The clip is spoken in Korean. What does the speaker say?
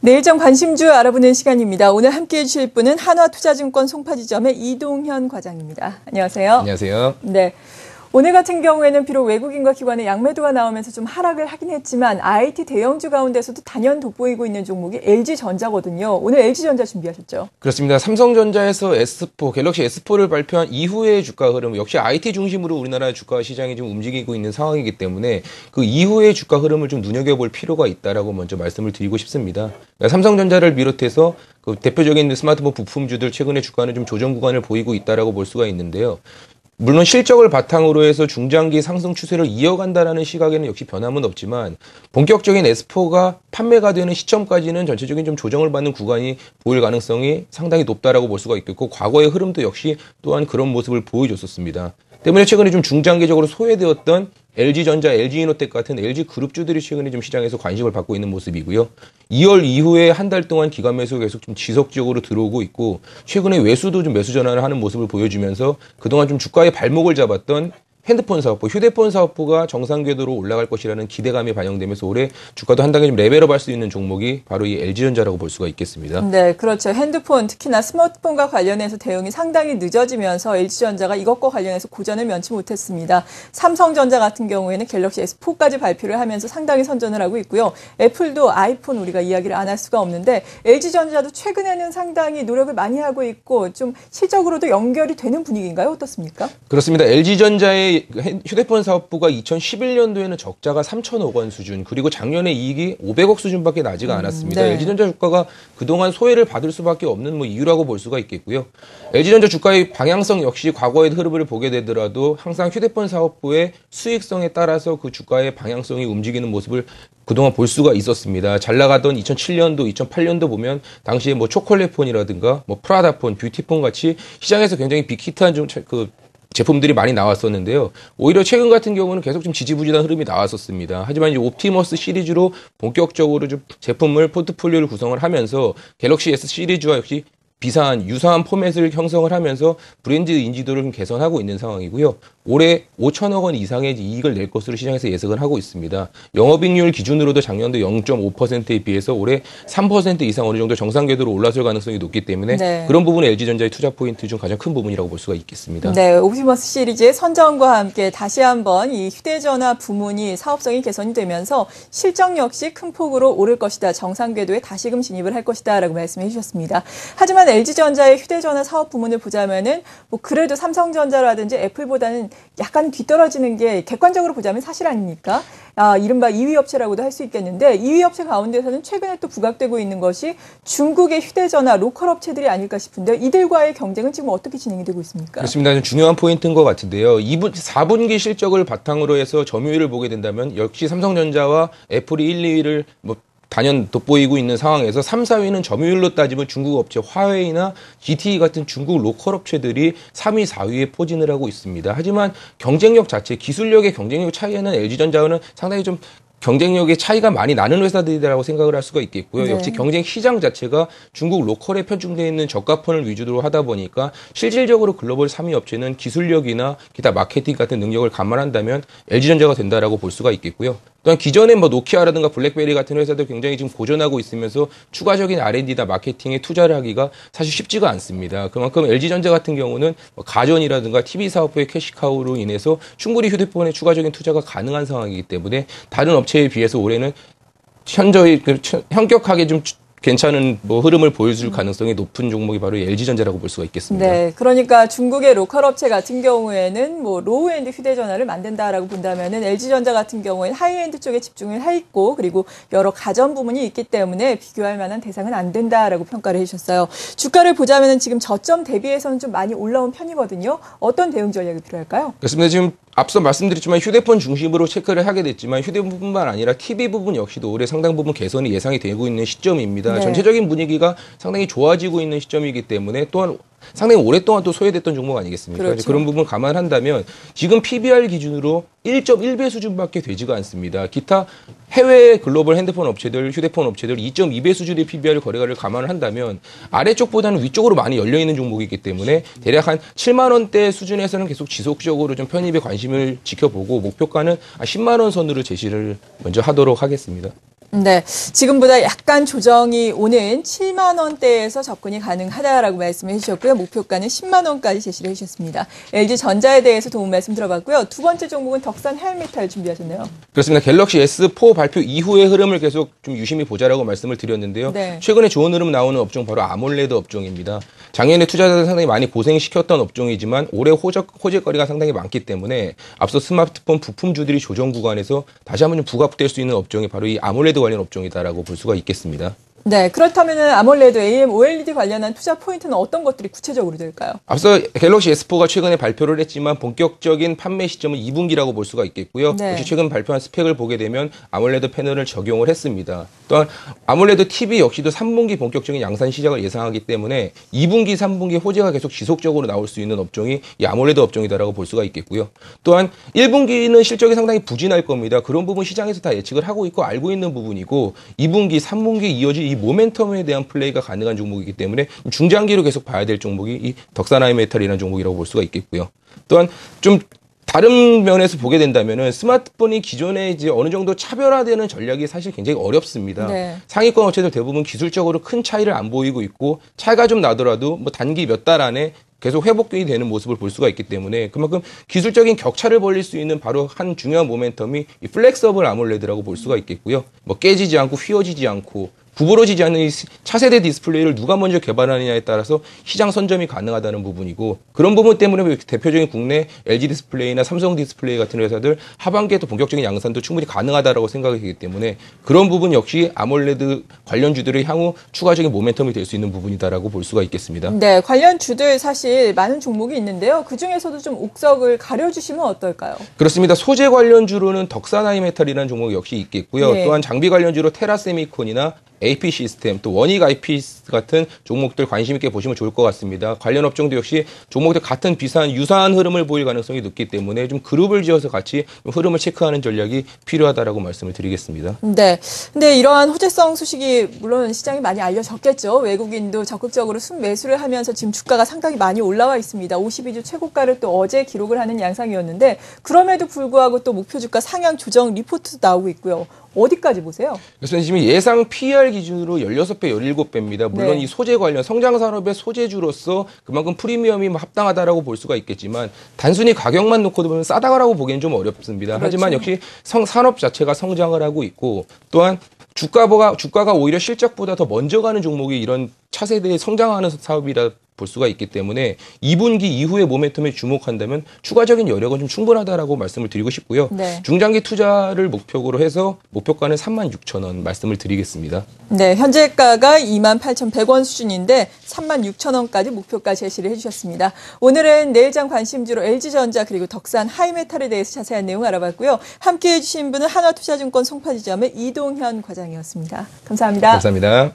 내일장 관심주 알아보는 시간입니다. 오늘 함께해 주실 분은 한화투자증권 송파지점의 이동현 과장입니다. 안녕하세요. 안녕하세요. 네. 오늘 같은 경우에는 비록 외국인과 기관의 양매도가 나오면서 좀 하락을 하긴 했지만 IT 대형주 가운데서도 단연 돋보이고 있는 종목이 LG전자거든요. 오늘 LG전자 준비하셨죠? 그렇습니다. 삼성전자에서 S4, 갤럭시 S4를 발표한 이후의 주가 흐름, 역시 IT 중심으로 우리나라 주가 시장이 좀 움직이고 있는 상황이기 때문에 그 이후의 주가 흐름을 좀 눈여겨볼 필요가 있다라고 먼저 말씀을 드리고 싶습니다. 그러니까 삼성전자를 비롯해서 그 대표적인 스마트폰 부품주들 최근에 주가는 좀 조정 구간을 보이고 있다라고 볼 수가 있는데요. 물론 실적을 바탕으로 해서 중장기 상승 추세를 이어간다라는 시각에는 역시 변함은 없지만 본격적인 S4가 판매가 되는 시점까지는 전체적인 좀 조정을 받는 구간이 보일 가능성이 상당히 높다라고 볼 수가 있겠고 과거의 흐름도 역시 또한 그런 모습을 보여줬었습니다. 때문에 최근에 좀 중장기적으로 소외되었던 LG전자, LG이노텍 같은 LG그룹주들이 최근에 좀 시장에서 관심을 받고 있는 모습이고요. 2월 이후에 한 달 동안 기관 매수가 계속 좀 지속적으로 들어오고 있고 최근에 외수도 좀 매수 전환을 하는 모습을 보여주면서 그동안 좀 주가의 발목을 잡았던 핸드폰 사업부, 휴대폰 사업부가 정상 궤도로 올라갈 것이라는 기대감이 반영되면서 올해 주가도 한 단계 좀 레벨업할 수 있는 종목이 바로 이 LG전자라고 볼 수가 있겠습니다. 네, 그렇죠. 핸드폰, 특히나 스마트폰과 관련해서 대응이 상당히 늦어지면서 LG전자가 이것과 관련해서 고전을 면치 못했습니다. 삼성전자 같은 경우에는 갤럭시 S4까지 발표를 하면서 상당히 선전을 하고 있고요. 애플도 아이폰 우리가 이야기를 안 할 수가 없는데 LG전자도 최근에는 상당히 노력을 많이 하고 있고 좀 실적으로도 연결이 되는 분위기인가요? 어떻습니까? 그렇습니다. LG전자의 휴대폰 사업부가 2011년도에는 적자가 3천억 원 수준, 그리고 작년에 이익이 500억 수준밖에 나지가 않았습니다. 네. LG전자 주가가 그동안 소외를 받을 수밖에 없는 이유라고 볼 수가 있겠고요. LG전자 주가의 방향성 역시 과거의 흐름을 보게 되더라도 항상 휴대폰 사업부의 수익성에 따라서 그 주가의 방향성이 움직이는 모습을 그동안 볼 수가 있었습니다. 잘 나가던 2007년도, 2008년도 보면 당시에 뭐 초콜릿폰이라든가 뭐 프라다폰, 뷰티폰 같이 시장에서 굉장히 빅히트한 좀 제품들이 많이 나왔었는데요. 오히려 최근 같은 경우는 계속 좀 지지부진한 흐름이 나왔었습니다. 하지만 이제 옵티머스 시리즈로 본격적으로 좀 제품을 포트폴리오를 구성을 하면서 갤럭시 S 시리즈와 역시 유사한 포맷을 형성을 하면서 브랜드 인지도를 좀 개선하고 있는 상황이고요. 올해 5천억 원 이상의 이익을 낼 것으로 시장에서 예상을 하고 있습니다. 영업이익률 기준으로도 작년도 0.5%에 비해서 올해 3% 이상 어느 정도 정상 궤도로 올라설 가능성이 높기 때문에 네. 그런 부분은 LG전자의 투자 포인트 중 가장 큰 부분이라고 볼 수가 있겠습니다. 네, 옵티머스 시리즈의 선정과 함께 다시 한번 이 휴대전화 부문이 사업성이 개선이 되면서 실적 역시 큰 폭으로 오를 것이다. 정상 궤도에 다시금 진입을 할 것이다. 라고 말씀해 주셨습니다. 하지만 LG전자의 휴대전화 사업 부문을 보자면은 뭐 그래도 삼성전자라든지 애플보다는 약간 뒤떨어지는 게 객관적으로 보자면 사실 아닙니까? 이른바 2위 업체라고도 할 수 있겠는데 2위 업체 가운데서는 최근에 또 부각되고 있는 것이 중국의 휴대전화 로컬 업체들이 아닐까 싶은데 이들과의 경쟁은 지금 어떻게 진행이 되고 있습니까? 그렇습니다. 중요한 포인트인 것 같은데요. 4분기 실적을 바탕으로 해서 점유율을 보게 된다면 역시 삼성전자와 애플이 1, 2위를 단연 돋보이고 있는 상황에서 3, 4위는 점유율로 따지면 중국 업체 화웨이나 GTE 같은 중국 로컬 업체들이 3위, 4위에 포진을 하고 있습니다. 하지만 경쟁력 자체, 기술력의 경쟁력 차이에는 LG전자는 상당히 좀 경쟁력의 차이가 많이 나는 회사들이라고 생각을 할 수가 있겠고요. 네. 역시 경쟁 시장 자체가 중국 로컬에 편중되어 있는 저가폰을 위주로 하다 보니까 실질적으로 글로벌 3위 업체는 기술력이나 기타 마케팅 같은 능력을 감안한다면 LG전자가 된다라고 볼 수가 있겠고요. 또한 기존에 노키아라든가 블랙베리 같은 회사도 굉장히 지금 고전하고 있으면서 추가적인 R&D나 마케팅에 투자를 하기가 사실 쉽지가 않습니다. 그만큼 LG전자 같은 경우는 가전이라든가 TV 사업부의 캐시카우로 인해서 충분히 휴대폰에 추가적인 투자가 가능한 상황이기 때문에 다른 업체에 비해서 올해는 현격하게 좀 괜찮은 흐름을 보여줄 가능성이 높은 종목이 바로 LG전자라고 볼 수가 있겠습니다. 네, 그러니까 중국의 로컬 업체 같은 경우에는 로우엔드 휴대전화를 만든다라고 본다면은 LG전자 같은 경우에는 하이엔드 쪽에 집중을 해 있고 그리고 여러 가전 부문이 있기 때문에 비교할 만한 대상은 안 된다라고 평가를 해주셨어요. 주가를 보자면은 지금 저점 대비해서는 좀 많이 올라온 편이거든요. 어떤 대응 전략이 필요할까요? 그렇습니다. 지금 앞서 말씀드렸지만 휴대폰 중심으로 체크를 하게 됐지만 휴대폰뿐만 아니라 TV 부분 역시도 올해 상당 부분 개선이 예상이 되고 있는 시점입니다. 네. 전체적인 분위기가 상당히 좋아지고 있는 시점이기 때문에 또한 상당히 오랫동안 또 소외됐던 종목 아니겠습니까? 그렇죠. 그런 부분 감안한다면 지금 PBR 기준으로 1.1배 수준밖에 되지가 않습니다. 기타 해외 글로벌 핸드폰 업체들, 휴대폰 업체들 2.2배 수준의 PBR 거래가를 감안을 한다면 아래쪽보다는 위쪽으로 많이 열려있는 종목이기 때문에 대략 한 7만 원대 수준에서는 계속 지속적으로 좀 편입에 관심을 지켜보고 목표가는 10만 원 선으로 제시를 먼저 하도록 하겠습니다. 네, 지금보다 약간 조정이 오는 7만 원대에서 접근이 가능하다라고 말씀을 해주셨고요. 목표가는 10만 원까지 제시를 해주셨습니다. LG전자에 대해서 도움 말씀 들어봤고요. 두 번째 종목은 덕산 하이메탈 준비하셨네요. 그렇습니다. 갤럭시 S4 발표 이후의 흐름을 계속 좀 유심히 보자라고 말씀을 드렸는데요. 네. 최근에 좋은 흐름 나오는 업종 바로 아몰레드 업종입니다. 작년에 투자자들 상당히 많이 고생시켰던 업종이지만 올해 호재거리가 상당히 많기 때문에 앞서 스마트폰 부품주들이 조정 구간에서 다시 한번 좀 부각될 수 있는 업종이 바로 이 아몰레드 관련 업종이다라고 볼 수가 있겠습니다. 네, 그렇다면 아몰레드, AM, OLED 관련한 투자 포인트는 어떤 것들이 구체적으로 될까요? 앞서 갤럭시 S4가 최근에 발표를 했지만 본격적인 판매 시점은 2분기라고 볼 수가 있겠고요. 네. 역시 최근 발표한 스펙을 보게 되면 아몰레드 패널을 적용을 했습니다. 또한 아몰레드 TV 역시도 3분기 본격적인 양산 시작을 예상하기 때문에 2분기, 3분기 호재가 계속 지속적으로 나올 수 있는 업종이 이 아몰레드 업종이다라고 볼 수가 있겠고요. 또한 1분기는 실적이 상당히 부진할 겁니다. 그런 부분 시장에서 다 예측을 하고 있고 알고 있는 부분이고 2분기, 3분기에 이어질 이 모멘텀에 대한 플레이가 가능한 종목이기 때문에 중장기로 계속 봐야 될 종목이 이 덕산 하이메탈이라는 종목이라고 볼 수가 있겠고요. 또한 좀 다른 면에서 보게 된다면은 스마트폰이 기존에 이제 어느 정도 차별화되는 전략이 사실 굉장히 어렵습니다. 네. 상위권 업체들 대부분 기술적으로 큰 차이를 안 보이고 있고 차이가 좀 나더라도 뭐 단기 몇 달 안에 계속 회복이 되는 모습을 볼 수가 있기 때문에 그만큼 기술적인 격차를 벌릴 수 있는 바로 한 중요한 모멘텀이 이 플렉서블 아몰레드라고 볼 수가 있겠고요. 뭐 깨지지 않고 휘어지지 않고 구부러지지 않는 이 차세대 디스플레이를 누가 먼저 개발하느냐에 따라서 시장 선점이 가능하다는 부분이고 그런 부분 때문에 대표적인 국내 LG 디스플레이나 삼성 디스플레이 같은 회사들 하반기에도 본격적인 양산도 충분히 가능하다라고 생각이 되기 때문에 그런 부분 역시 아몰레드 관련주들의 향후 추가적인 모멘텀이 될 수 있는 부분이다라고 볼 수가 있겠습니다. 네, 관련 주들 사실 많은 종목이 있는데요. 그중에서도 좀 옥석을 가려주시면 어떨까요? 그렇습니다. 소재 관련주로는 덕산 하이메탈이라는 종목 역시 있겠고요. 네. 또한 장비 관련주로 테라세미콘이나 AP 시스템, 또 원익 IP 같은 종목들 관심 있게 보시면 좋을 것 같습니다. 관련 업종도 역시 종목들 같은 비슷한 유사한 흐름을 보일 가능성이 높기 때문에 좀 그룹을 지어서 같이 흐름을 체크하는 전략이 필요하다라고 말씀을 드리겠습니다. 네. 근데 이러한 호재성 소식이 물론 시장에 많이 알려졌겠죠. 외국인도 적극적으로 순매수를 하면서 지금 주가가 상당히 많이 올라와 있습니다. 52주 최고가를 또 어제 기록을 하는 양상이었는데 그럼에도 불구하고 또 목표 주가 상향 조정 리포트도 나오고 있고요. 어디까지 보세요? 그래서 지금 예상 PR 기준으로 16배, 17배입니다. 물론 네. 이 소재 관련 성장산업의 소재주로서 그만큼 프리미엄이 뭐 합당하다라고 볼 수가 있겠지만 단순히 가격만 놓고 보면 싸다라고 보기엔 좀 어렵습니다. 그렇죠. 하지만 역시 산업 자체가 성장을 하고 있고 또한 주가가 오히려 실적보다 더 먼저 가는 종목이 이런 차세대에 성장하는 사업이라 볼 수가 있기 때문에 2분기 이후의 모멘텀에 주목한다면 추가적인 여력은 좀 충분하다라고 말씀을 드리고 싶고요. 네. 중장기 투자를 목표로 해서 목표가는 36,000원 말씀을 드리겠습니다. 네, 현재가가 28,100원 수준인데 36,000원까지 목표가 제시를 해주셨습니다. 오늘은 내일장 관심주로 LG전자 그리고 덕산 하이메탈에 대해서 자세한 내용 알아봤고요. 함께해 주신 분은 한화투자증권 송파지점의 이동현 과장이었습니다. 감사합니다. 감사합니다.